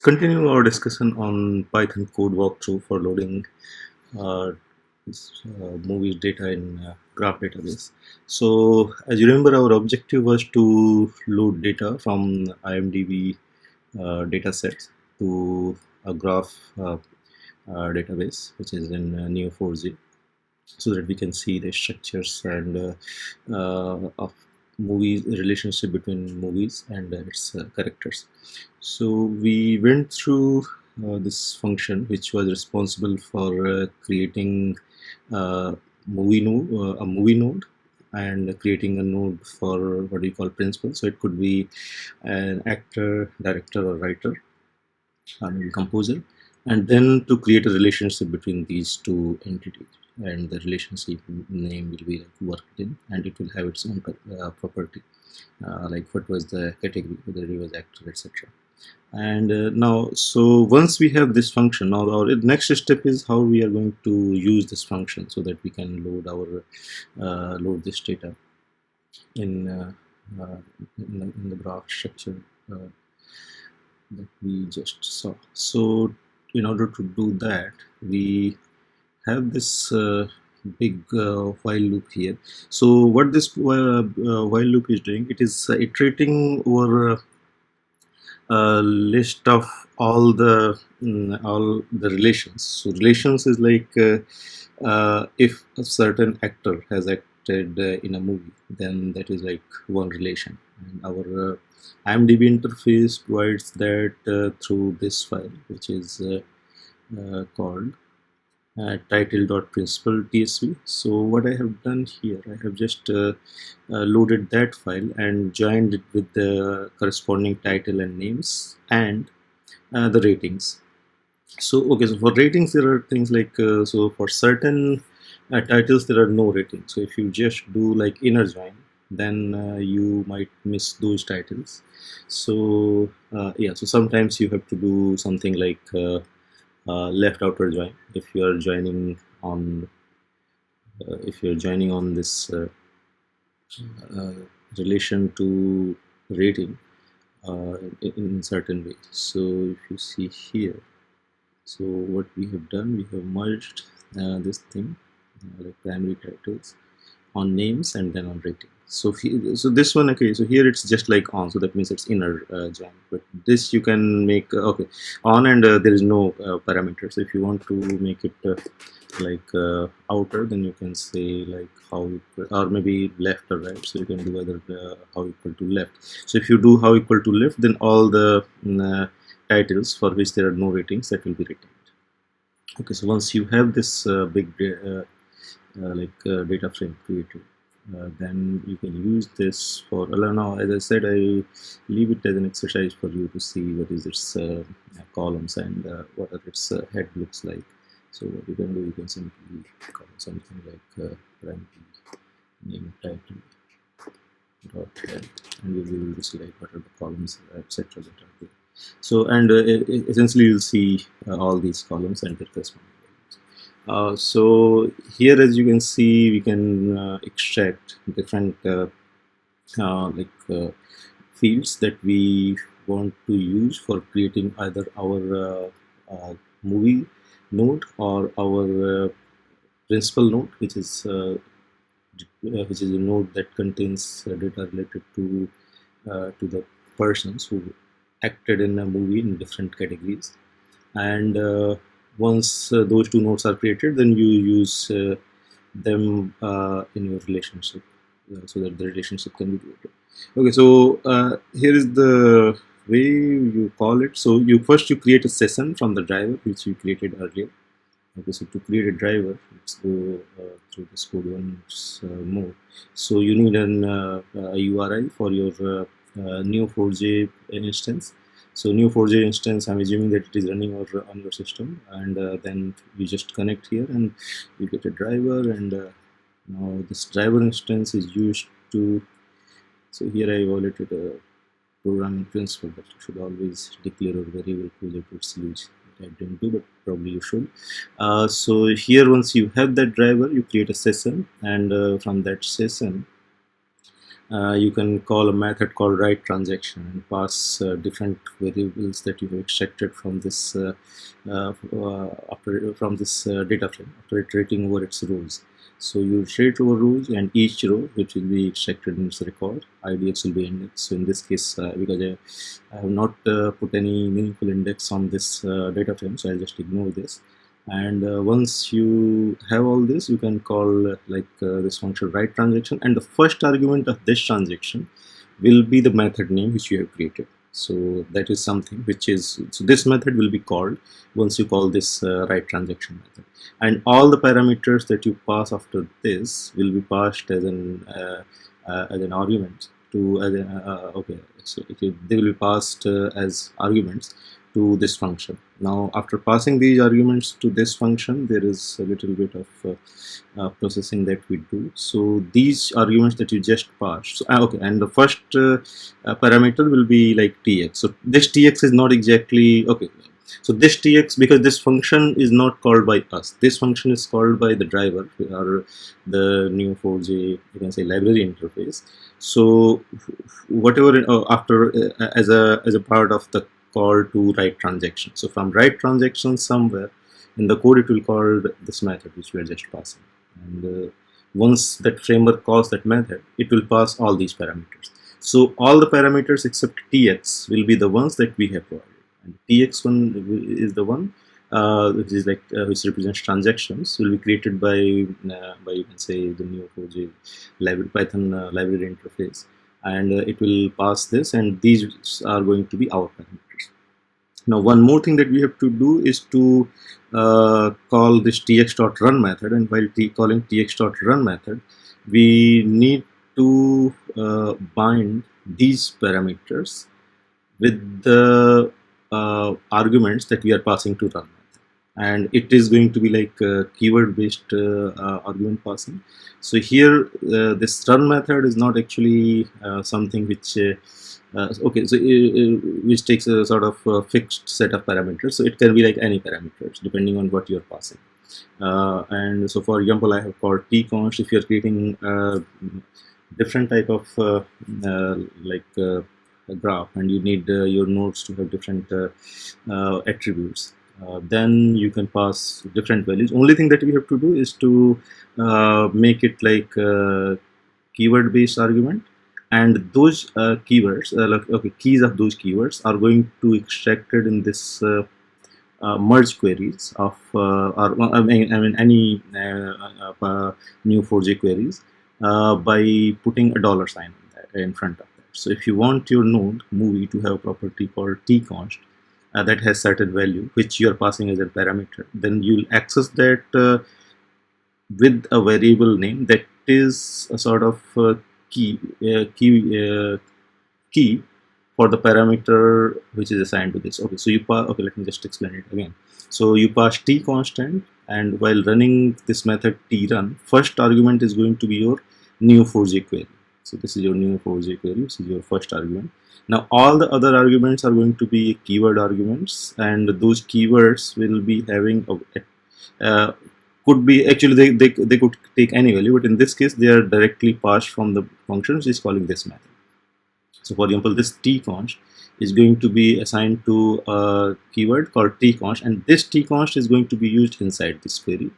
Continuing our discussion on Python code walkthrough for loading uh, movie data in graph database. So, as you remember, our objective was to load data from IMDb data sets to a graph database, which is in Neo4j, so that we can see the structures and of movies, relationship between movies and its characters. So we went through this function which was responsible for creating uh, a movie node and creating a node for what we call principal. So it could be an actor, director, or writer, or maybe composer, and then to create a relationship between these two entities. And the relationship name will be like worked in, and it will have its own property, like what was the category, whether it was actor, etc. And now, so once we have this function, now our next step is how we are going to use this function so that we can load this data in uh, in the graph structure that we just saw. So in order to do that, we have this big while loop here. So what this while loop is doing, it is iterating over a list of all the relations. So relations is like if a certain actor has acted in a movie, then that is like one relation. And our IMDb interface provides that through this file, which is called title.principal tsv. So what I have done here, I have just loaded that file and joined it with the corresponding title and names and the ratings. So okay, so for ratings there are things like so for certain titles there are no ratings. So if you just do like inner join, then you might miss those titles. So yeah, so sometimes you have to do something like left outer join if you're joining on this uh, relation to rating in certain way. So if you see here, so what we have done, we have merged this thing like primary titles on names and then on rating. So so this one, okay, so here it's just like on, so that means it's inner join. But this you can make okay on, and there is no parameters. So if you want to make it like outer, then you can say like how equal, or maybe left or right. So you can do either how equal to left. So if you do how equal to left, then all the titles for which there are no ratings, that will be retained. Okay, so once you have this big data frame created, then you can use this for now. As I said, I leave it as an exercise for you to see what is its columns and what are its head looks like. So what you can do, you can simply call something like prime name title dot head, and you'll be able to see like what are the columns, etc. that are there. So and essentially you'll see all these columns and their corresponding values. So here, as you can see, we can extract different fields that we want to use for creating either our movie node or our principal node, which is a node that contains data related to the persons who acted in a movie in different categories. And once those two nodes are created, then you use them in your relationship so that the relationship can be created. Okay, so here is the way you call it. So you create a session from the driver which you created earlier. Okay, so to create a driver, let's go through this code once more. So you need a URI for your Neo4j instance. So Neo4j instance, I'm assuming that it is running on your system, and then you just connect here and you get a driver, and now this driver instance is used to, so here I violated a programming principle that you should always declare a variable closer to its use. I didn't do, but probably you should. So here, once you have that driver, you create a session, and from that session, you can call a method called write transaction and pass different variables that you have extracted from this data frame after iterating over its rows. So you iterate over rows, and each row which will be extracted in its record, IDX will be indexed. So in this case, because I have not put any meaningful index on this data frame, so I'll just ignore this. And once you have all this, you can call this function write transaction, and the first argument of this transaction will be the method name which you have created. So that is something which is, so this method will be called once you call this write transaction method, and all the parameters that you pass after this will be passed as an argument to okay, so they will be passed as arguments to this function. Now, after passing these arguments to this function, there is a little bit of processing that we do. So these arguments that you just passed, so, okay, and the first parameter will be like tx. So this tx is not exactly okay. So this tx, because this function is not called by us, this function is called by the driver or the Neo4j, you can say, library interface. So whatever after as a part of the call to write transaction. So from write transaction, somewhere in the code it will call this method which we are just passing, and once that framework calls that method, it will pass all these parameters. So all the parameters except tx will be the ones that we have provided, and tx1 is the one which is which represents transactions, will be created by you can say the Neo4j library, Python library interface, and it will pass this, and these are going to be our parameters. Now, one more thing that we have to do is to call this tx.run method, and while calling tx.run method, we need to bind these parameters with the arguments that we are passing to run method. And it is going to be like keyword based argument passing. So here this run method is not actually something which okay, so which takes a sort of fixed set of parameters. So it can be like any parameters depending on what you're passing. And so for example, I have called tconst. If you're creating a different type of a graph, and you need your nodes to have different attributes, then you can pass different values. Only thing that we have to do is to make it like keyword based argument, and those keywords keys of those keywords are going to extracted in this merge queries of or I mean any Neo4j queries by putting a dollar sign in front of that. So if you want your node movie to have a property called tconst that has certain value which you are passing as a parameter, then you'll access that with a variable name that is a sort of key for the parameter which is assigned to this. Okay, so you pass. Okay, let me just explain it again. So you pass t constant, and while running this method trun, first argument is going to be your Neo4j query. So this is your Neo4j query. This is your first argument. Now all the other arguments are going to be keyword arguments, and those keywords will be having a could be actually they could take any value, but in this case they are directly passed from the function which is calling this method. So for example, this tconst is going to be assigned to a keyword called tconst, and this tconst is going to be used inside this query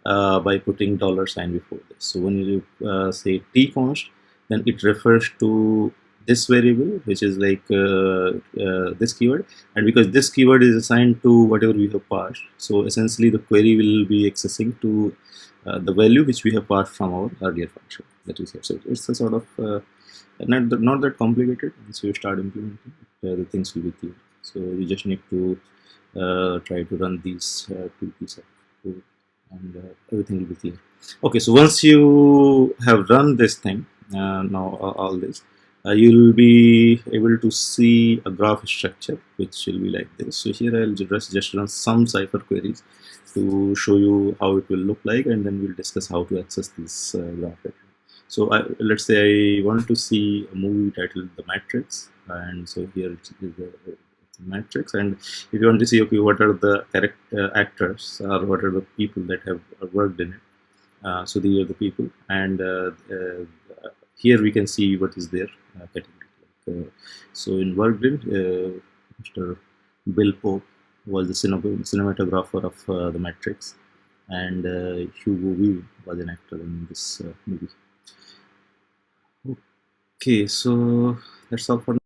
by putting dollar sign before this. So when you say tconst, then it refers to this variable which is like this keyword, and because this keyword is assigned to whatever we have passed, so essentially the query will be accessing to the value which we have passed from our earlier function that is here. So it's a sort of not that complicated. Once you start implementing the things will be clear. So you just need to try to run these two pieces of code, and everything will be clear. Okay, so once you have run this thing, now all this, you'll be able to see a graph structure which will be like this. So here I'll just run some Cypher queries to show you how it will look like, and then we'll discuss how to access this graph. So let's say I want to see a movie titled The Matrix, and so here it's the Matrix, and if you want to see okay what are the actors or what are the people that have worked in it, so these are the people, and here we can see what is there category. So in Workgrid, Mr. Bill Pope was the cinematographer of The Matrix, and Hugo Weaving was an actor in this movie. Okay, so that's all for